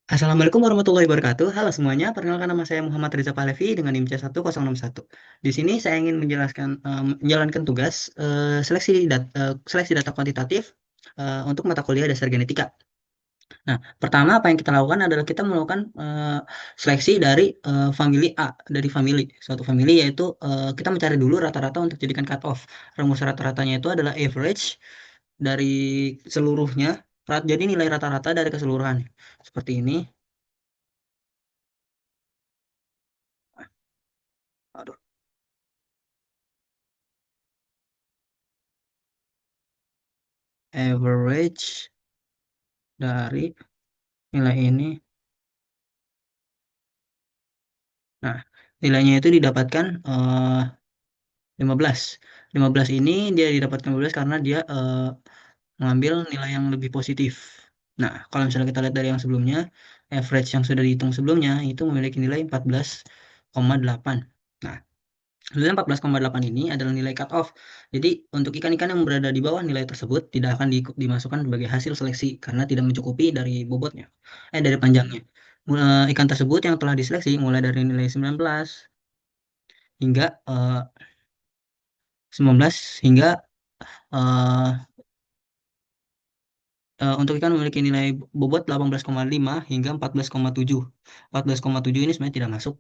Assalamualaikum warahmatullahi wabarakatuh. Halo semuanya, perkenalkan nama saya Muhammad Riza Pahlevi dengan NIM C1061. Di sini saya ingin menjalankan tugas seleksi data kuantitatif untuk mata kuliah dasar genetika. Nah, pertama apa yang kita lakukan adalah kita melakukan seleksi dari famili A, dari suatu famili yaitu kita mencari dulu rata-rata untuk jadikan cut off. Rumus rata-ratanya itu adalah average dari seluruhnya, jadi nilai rata-rata dari keseluruhan. Seperti ini. Aduh. Average dari nilai ini. Nah, nilainya itu didapatkan 15. 15 ini dia didapatkan 15 karena dia mengambil nilai yang lebih positif. Nah, kalau misalnya kita lihat dari yang sebelumnya, average yang sudah dihitung sebelumnya itu memiliki nilai 14,8. Nah, nilai 14,8 ini adalah nilai cut off. Jadi, untuk ikan-ikan yang berada di bawah nilai tersebut tidak akan dimasukkan sebagai hasil seleksi karena tidak mencukupi dari bobotnya, dari panjangnya. Ikan tersebut yang telah diseleksi mulai dari nilai 19 hingga 19 hingga eh, untuk ikan memiliki nilai bobot 18,5 hingga 14,7. 14,7 ini sebenarnya tidak masuk.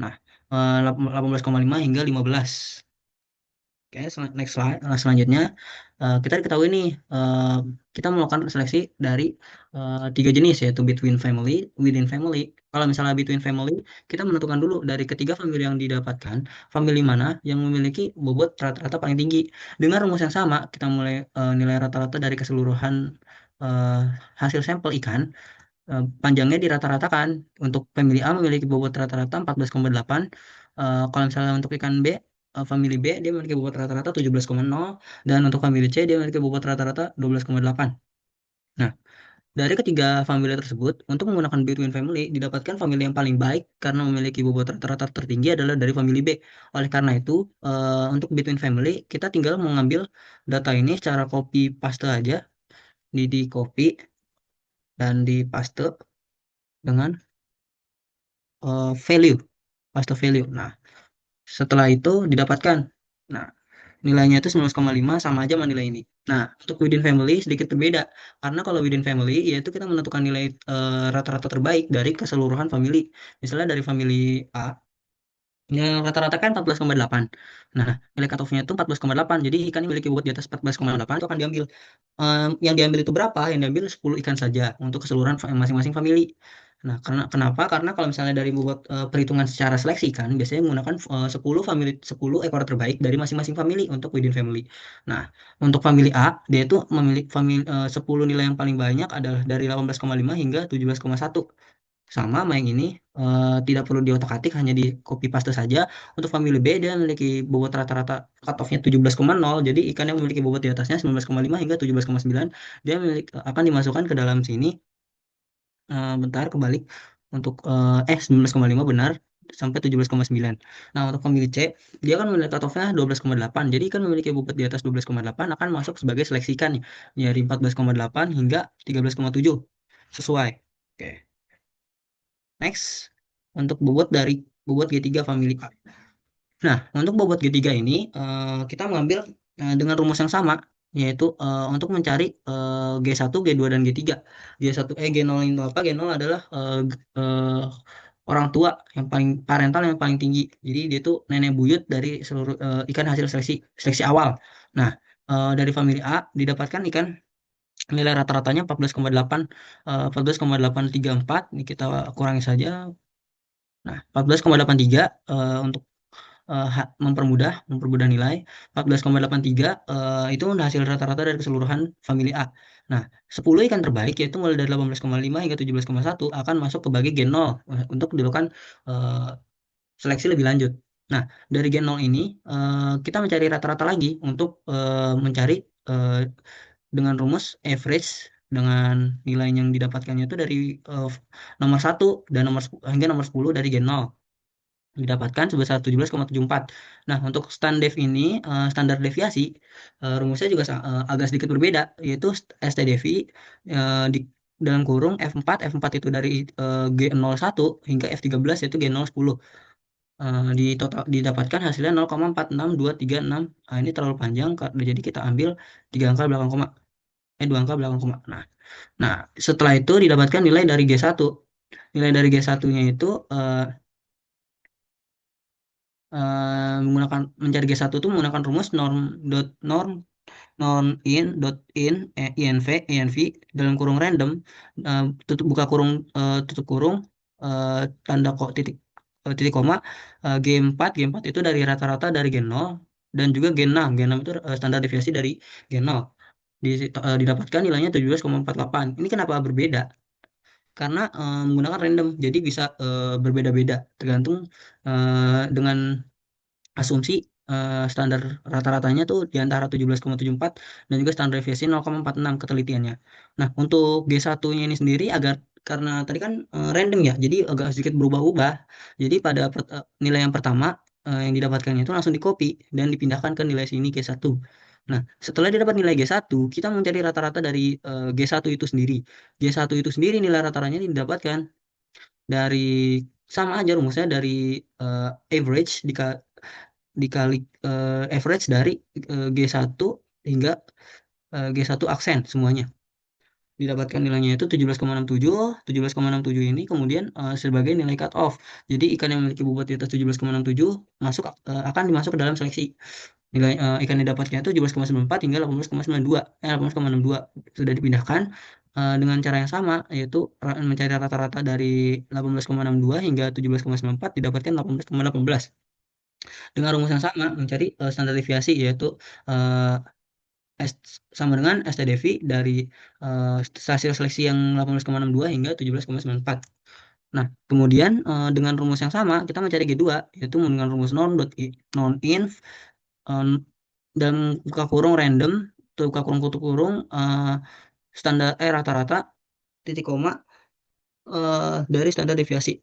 Nah, 18,5 hingga 15. Oke, next slide. Selanjutnya, kita diketahui nih, kita melakukan seleksi dari tiga jenis, yaitu between family, within family. Kalau misalnya between family, kita menentukan dulu dari ketiga family yang didapatkan, family mana yang memiliki bobot rata-rata paling tinggi. Dengan rumus yang sama, kita mulai nilai rata-rata dari keseluruhan eh, hasil sampel ikan, panjangnya dirata-ratakan. Untuk family A memiliki bobot rata-rata 14,8. Kalau misalnya untuk ikan B, family B dia memiliki bobot rata-rata 17,0, dan untuk family C dia memiliki bobot rata-rata 12,8. Nah, dari ketiga family tersebut, untuk menggunakan between family, didapatkan family yang paling baik karena memiliki bobot rata-rata tertinggi adalah dari family B. Oleh karena itu, untuk between family, kita tinggal mengambil data ini secara copy paste aja, di copy dan di paste dengan value, paste value. Nah, setelah itu didapatkan. Nah, nilainya itu 19,5 sama aja sama nilai ini. Nah, untuk within family sedikit berbeda. Karena kalau within family, yaitu kita menentukan nilai rata-rata terbaik dari keseluruhan family. Misalnya dari family A, yang rata-rata kan 14,8. Nah, nilai cutoff-nya itu 14,8. Jadi ikan yang memiliki bobot di atas 14,8 itu akan diambil. Yang diambil itu berapa? Yang diambil 10 ikan saja untuk keseluruhan masing-masing family. Nah, kenapa? Karena kalau misalnya dari bobot perhitungan secara seleksi kan biasanya menggunakan 10 ekor terbaik dari masing-masing family untuk within family. Nah, untuk family A dia itu memiliki 10 nilai yang paling banyak adalah dari 18,5 hingga 17,1. Sama yang ini, tidak perlu diotak-atik, hanya di copy paste saja. Untuk family B dia memiliki bobot rata-rata cutoff-nya 17,0, jadi ikan yang memiliki bobot di atasnya 19,5 hingga 17,9 dia akan dimasukkan ke dalam sini. Bentar, kebalik. Untuk 19,5 benar, sampai 17,9. Nah, untuk family C dia kan memiliki cutoff-nya 12,8, jadi ikan memiliki bobot di atas 12,8 akan masuk sebagai seleksikan dari 14,8 hingga 13,7 sesuai. Oke. Next, untuk bobot G3 family A. Nah, untuk bobot G3 ini kita mengambil dengan rumus yang sama, yaitu untuk mencari G1, G2, dan G3. G0 itu apa? G0 adalah orang tua yang paling parental yang paling tinggi. Jadi dia itu nenek buyut dari seluruh ikan hasil seleksi seleksi awal. Nah, dari family A didapatkan ikan nilai rata-ratanya 14,8, 14,834. Ini kita kurangi saja. Nah, 14,83 untuk mempermudah nilai. 14,83 itu hasil rata-rata dari keseluruhan family A. Nah, 10 ikan terbaik yaitu mulai dari 18,5 hingga 17,1 akan masuk ke bagi gen 0 untuk dilakukan eh, seleksi lebih lanjut. Nah, dari gen 0 ini kita mencari rata-rata lagi untuk mencari eh, dengan rumus average dengan nilai yang didapatkannya itu dari eh, nomor 1 dan hingga nomor 10 dari gen 0 didapatkan sebesar 17,74. Nah, untuk standar deviasi, rumusnya juga agak sedikit berbeda, yaitu ST devi dalam kurung F4 itu dari G01 hingga F13 yaitu G010. Di total didapatkan hasilnya 0,46236. Nah, ini terlalu panjang, jadi kita ambil tiga angka belakang koma, dua angka belakang koma. Nah, setelah itu didapatkan nilai dari G1. Nilai dari G1-nya itu menggunakan mencari G1 itu menggunakan rumus norm inv dalam kurung random, buka kurung, tutup kurung, tanda kok titik koma, G4 itu dari rata-rata dari G0 dan juga G6 itu standar deviasi dari G0. Didapatkan nilainya 17,48. Ini kenapa berbeda? Karena menggunakan random, jadi bisa berbeda-beda tergantung dengan asumsi standar rata-ratanya tuh di antara 17,74 dan juga standar deviasi 0,46 ketelitiannya. Nah, untuk G1-nya ini sendiri agar karena tadi kan random ya, jadi agak sedikit berubah-ubah. Jadi pada nilai yang pertama yang didapatkannya itu langsung di copy dan dipindahkan ke nilai sini G1. Nah, setelah didapat nilai G1, kita mencari rata-rata dari G1 itu sendiri. G1 itu sendiri nilai rata-ratanya didapatkan dari sama aja rumusnya dari average dikali average dari G1 hingga G1 aksen semuanya. Didapatkan nilainya itu 17,67. 17,67 ini kemudian sebagai nilai cut off. Jadi ikan yang memiliki bobot di atas 17,67 akan dimasuk ke dalam seleksi. Nilai ikan yang didapatnya itu 17,94 hingga 18,92. 18,62 sudah dipindahkan dengan cara yang sama, yaitu mencari rata-rata dari 18,62 hingga 17,94 didapatkan 18,18 dengan rumus yang sama mencari standar deviasi, yaitu eh, sama dengan STDV dari hasil seleksi yang 18,62 hingga 17,94. Nah, kemudian dengan rumus yang sama kita mencari G2 yaitu dengan rumus non-inv eh, dan buka kurung random atau buka kurung tutup kurung standar rata-rata titik koma dari standar deviasi.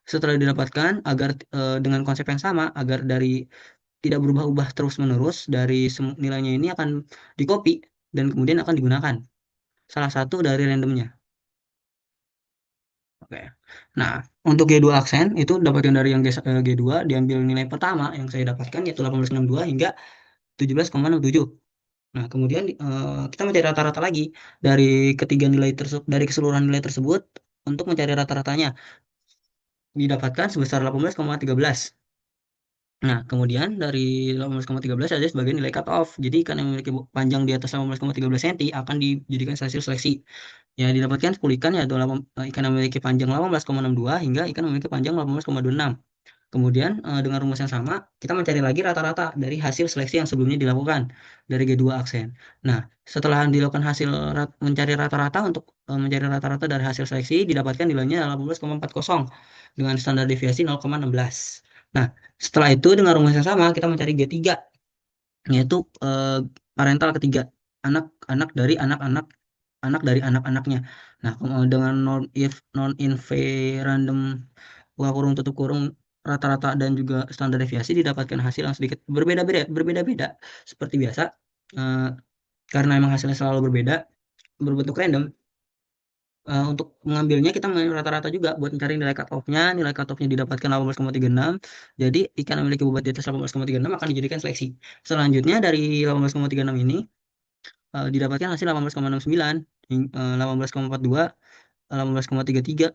Setelah didapatkan agar dengan konsep yang sama agar dari tidak berubah-ubah terus-menerus dari nilainya ini akan di-copy dan kemudian akan digunakan salah satu dari randomnya. Oke. Nah, untuk G2 aksen itu dapatkan dari yang G2 diambil nilai pertama yang saya dapatkan yaitu 18,62 hingga 17,67. Nah, kemudian kita mencari rata-rata lagi dari ketiga nilai tersebut, dari keseluruhan nilai tersebut untuk mencari rata-ratanya didapatkan sebesar 18,13. Nah, kemudian dari 18,13 ada sebagai nilai cut off. Jadi ikan yang memiliki panjang di atas 18,13 cm akan dijadikan hasil seleksi. Ya, didapatkan 10 ikan yaitu ikan yang memiliki panjang 18,62 hingga ikan yang memiliki panjang 18,26. Kemudian dengan rumus yang sama, kita mencari lagi rata-rata dari hasil seleksi yang sebelumnya dilakukan dari G2 aksen. Nah, setelah dilakukan mencari rata-rata untuk mencari rata-rata dari hasil seleksi, didapatkan nilainya 18,40 dengan standar deviasi 0,16. Nah, setelah itu dengan rumus yang sama, kita mencari G3, yaitu parental ketiga, anak-anak dari anak-anak anak dari anak-anaknya. Nah, dengan non random buka kurung tutup kurung rata-rata dan juga standar deviasi didapatkan hasil yang sedikit berbeda-beda seperti biasa. Eh, karena memang hasilnya selalu berbeda berbentuk random. Untuk mengambilnya kita mengambil rata-rata juga buat mencari nilai cut off-nya. Nilai cut off-nya didapatkan 18,36. Jadi ikan yang memiliki bobot di atas 18,36 akan dijadikan seleksi. Selanjutnya dari 18,36 ini didapatkan hasil 18,69, 18,42, 18,33,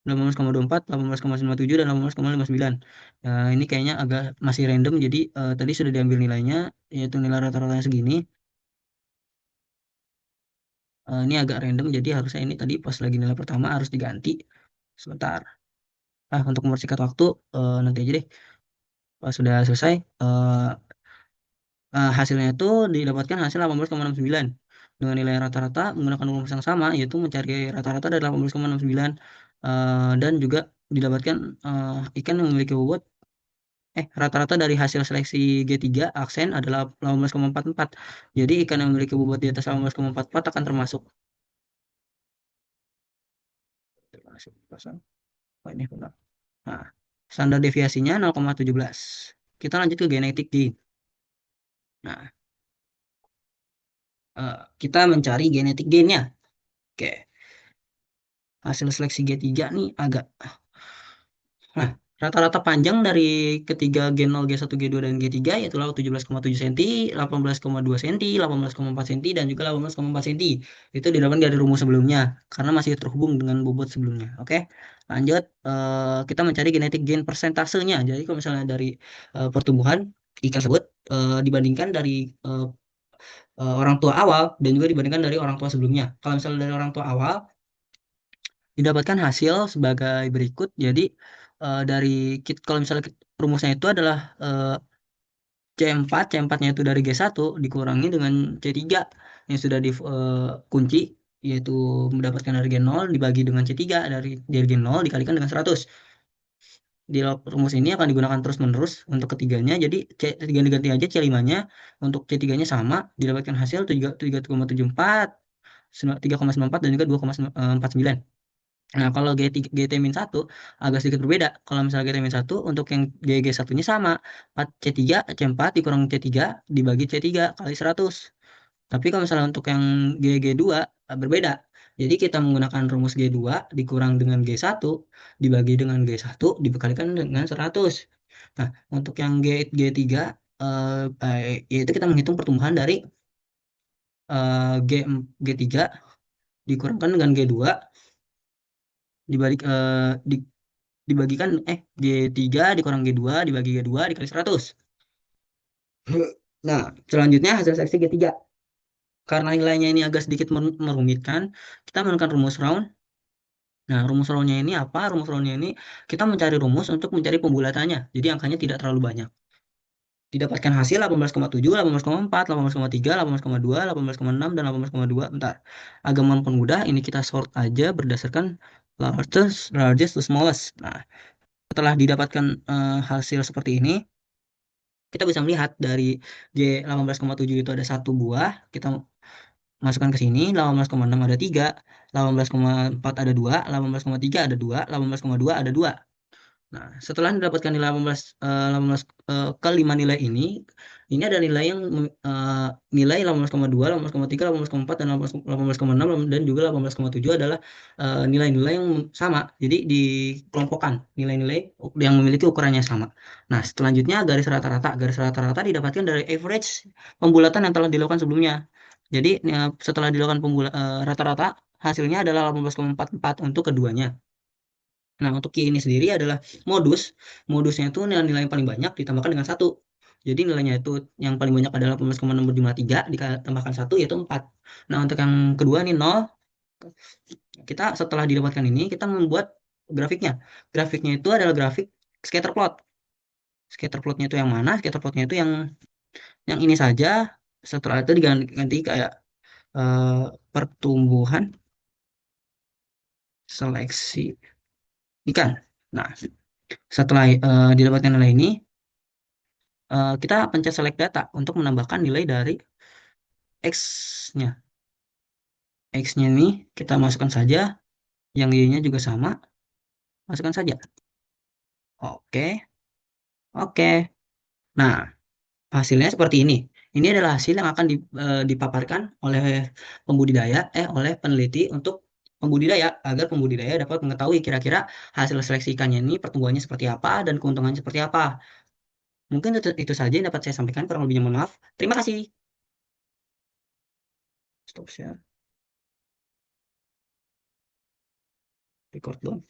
18,24, 18,97, dan 18,59. Ini kayaknya agak masih random, jadi tadi sudah diambil nilainya, yaitu nilai rata-ratanya segini. Ini agak random, jadi harusnya ini tadi pas lagi nilai pertama harus diganti. Sebentar. Untuk mempersingkat waktu, nanti aja deh. Pas sudah selesai, hasilnya itu didapatkan hasil 18,69 dengan nilai rata-rata menggunakan rumus yang sama yaitu mencari rata-rata dari 18,69 dan juga didapatkan ikan yang memiliki bobot rata-rata dari hasil seleksi G3 aksen adalah 18,44. Jadi ikan yang memiliki bobot di atas 18,44 akan termasuk. Oh, ini benar. Nah, standar deviasinya 0,17. Kita lanjut ke genetik gain. Nah, kita mencari genetik gainnya. Oke. hasil seleksi G3 nih agak. Nah, rata-rata panjang dari ketiga G0, G1, G2, dan G3 yaitu laut 17,7 cm, 18,2 cm, 18,4 cm, dan juga 18,4 cm. Itu didapatkan dari rumus sebelumnya karena masih terhubung dengan bobot sebelumnya. Oke, lanjut. Kita mencari genetik gen persentasenya. Jadi kalau misalnya dari pertumbuhan ikan tersebut dibandingkan dari eh, orang tua awal dan juga dibandingkan dari orang tua sebelumnya. Kalau misalnya dari orang tua awal didapatkan hasil sebagai berikut. Jadi dari kalau misalnya rumusnya itu adalah C4, C4-nya itu dari G1 dikurangi dengan C3 yang sudah dikunci, yaitu mendapatkan dari G0 dibagi dengan C3 dari G0 dikalikan dengan 100. Di rumus ini akan digunakan terus-menerus untuk ketiganya. Jadi C3 diganti aja, C5-nya untuk C3-nya sama, didapatkan hasil 3,74, 3,94, dan juga 2,49. Nah, kalau GT-1 agak sedikit berbeda. Kalau misalnya GT-1 untuk yang GG1-nya sama, 4 C3, C4 dikurang C3 dibagi C3 kali 100. Tapi kalau misalnya untuk yang GG2 berbeda. Jadi kita menggunakan rumus G2 dikurang dengan G1 dibagi dengan G1 dikalikan dengan 100. Nah, untuk yang G3 yaitu kita menghitung pertumbuhan dari G, G3 dikurangkan dengan G2 dibalik dibagikan G3 dikurang G2 dibagi G2 dikali 100. Nah, selanjutnya hasil seleksi G3. Karena nilainya ini agak sedikit merumitkan, kita menggunakan rumus round. Nah, rumus roundnya ini apa? Rumus roundnya ini kita mencari rumus untuk mencari pembulatannya. Jadi angkanya tidak terlalu banyak. Didapatkan hasil 18,7, 18,4, 18,3, 18,2, 18,6, dan 18,2. Bentar. Agak mempermudah, ini kita sort aja berdasarkan largest to smallest. Nah, setelah didapatkan hasil seperti ini, kita bisa melihat dari G18,7 itu ada satu buah, kita masukkan ke sini, 18,6 ada 3, 18,4 ada 2, 18,3 ada 2, 18,2 ada 2. Nah, setelah mendapatkan nilai 18, 18 kelima nilai ini ada nilai yang nilai 18,2, 18,3, 18,4, dan 18,6, dan juga 18,7 adalah nilai-nilai yang sama. Jadi dikelompokkan nilai-nilai yang memiliki ukurannya sama. Nah, selanjutnya garis rata-rata. Garis rata-rata didapatkan dari average pembulatan yang telah dilakukan sebelumnya. Jadi setelah dilakukan rata-rata hasilnya adalah 18,44 untuk keduanya. Nah, untuk Q ini sendiri adalah modus. Modusnya itu nilai-nilai yang paling banyak ditambahkan dengan satu. Jadi nilainya itu yang paling banyak adalah 18,653 ditambahkan satu yaitu 4. Nah, untuk yang kedua ini 0. Kita setelah didapatkan ini, kita membuat grafiknya. Grafiknya itu adalah grafik scatter plot. Scatter plotnya itu yang mana? Scatter plotnya itu yang ini saja. Setelah itu diganti kayak eh, pertumbuhan seleksi ikan. Nah, setelah didapatkan nilai ini, kita pencet select data untuk menambahkan nilai dari X-nya. X-nya ini kita masukkan saja, yang Y-nya juga sama, masukkan saja. Oke, oke. Nah, hasilnya seperti ini. Ini adalah hasil yang akan dipaparkan oleh oleh peneliti untuk pembudidaya, agar pembudidaya dapat mengetahui kira-kira hasil seleksi ikannya ini pertumbuhannya seperti apa dan keuntungannya seperti apa. Mungkin itu saja yang dapat saya sampaikan, kurang lebihnya mohon maaf. Terima kasih. Stop share, record dong.